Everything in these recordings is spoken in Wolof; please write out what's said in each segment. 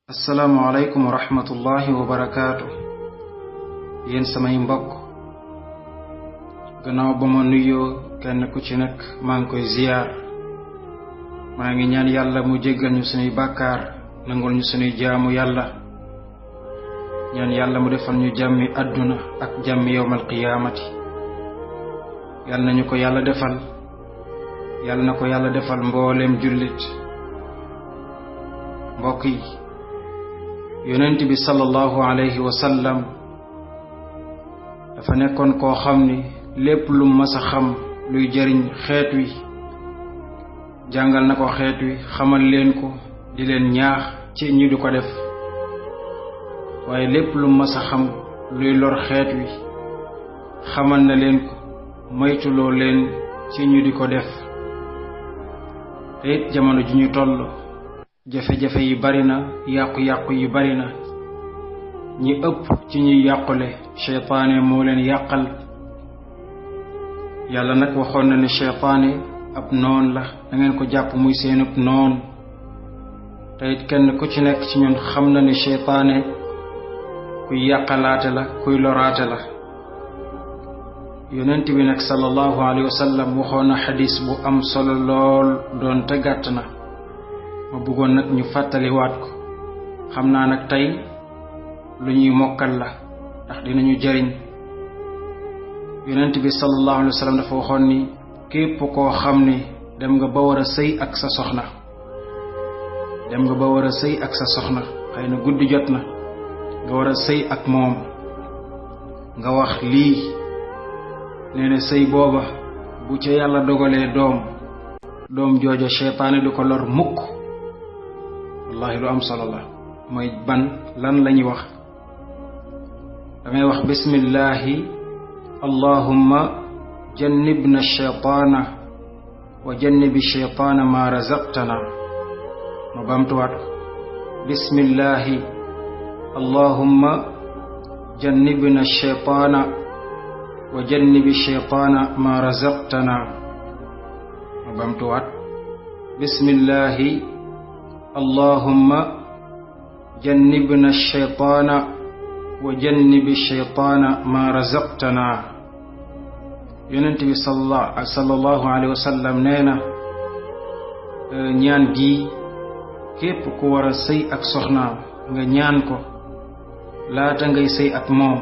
assalaamu alaykum wa rahmatullahi wa barakaatu. yéen samay mbokk gannaaw ba ma nuyoo kenn ku ci nekk maa ngi koy ziyaar maa ngi ñaan yàlla mu jéggal ñu sunuy bàkkaar nangul ñu sunuy jaamu yàlla ñaan yàlla mu defal ñu jàmmi àdduna ak jàmmi yawmal qiyaamati yàlla nañu ko yàlla defal yàlla na ko yàlla defal mbooleem jullit. mbokk yi, yonent bi sallallahu alayhi wa sallam dafa nekkoon koo xam ni lépp lu mas a xam luy jëriñ xeet wi jàngal na ko xeet wi, xamal leen ko, di leen ñaax ci ñu di ko def. waaye lépp lu mas a xam luy lor xeet wi xamal na leen ko, moytuloo leen ci ñu di ko def. te it jamono ji ñu toll jafe-jafe yi bari na, yàqu-yàqu yi bari na. ñi ëpp ci ñuy yàqule seytaane moo leen yàqal. yàlla nag waxoon na ne seytaane ab noon la, da ngeen ko jàpp muy seenub noon. te it kenn ku ci nekk ci ñun xam na ne seytaane kuy yàqalaate la, kuy loraate la. yonent bi nag sallallahu alayhi wa sallam waxoon na xadis bu am solo lool, doon te gàtt na. ma bëggoon nag ñu fàttaliwaat ko. xam naa nag tey lu ñuy mokkal la ndax dinañu jëriñ. yonent bi sallallahu alayhi wa sallam dafa waxoon ni képp koo xam ni dem nga ba war a sëy ak sa soxna, xëy na guddi jot na nga war a sëy ak moom, nga wax lii, nee na sëy booba bu ca yàlla dogalee doom jooja seytaane du ko lor mukk. wallahi lu am solo la. mooy lan lañuy wax? dangay wax bismillahi allahumma jannibna shaytaana wa jannibi shaytaana ma razaqtana. ma bamtuwaat ko. bismillahi allahumma jannibna shaytaana wa jannibi shaytaana ma razaqtana. ma bamtuwaat. bismillahi allahumma jannibna shaytaana wa jannibi shaytaana ma razaqtana. yonent bi sallallahu alayhi wa sallam nee na ñaan gi képp ku war a sëy ak soxnaam nga ñaan ko laata ngay sëy ak moom.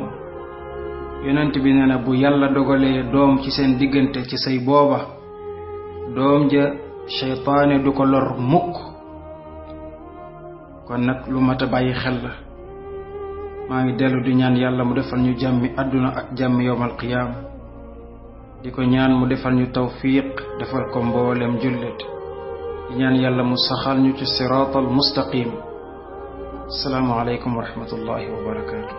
yonent bi nee na bu yàlla dogalee doom ci seen diggante ci sëy booba, doom ja seytaane du ko lor mukk. kon nag lu mat a bàyyi xel la. maa ngi dellu di ñaan yàlla mu defal ñu jàmmi àdduna ak jàmmi yawmal qiyaam. di ko ñaan mu defal ñu tawfiq, defal ko mboolem jullit. di ñaan yàlla mu saxal ñu ci siraatal mustaqim. asalaamu aleykum wa rahmatullahi wa barakaatu.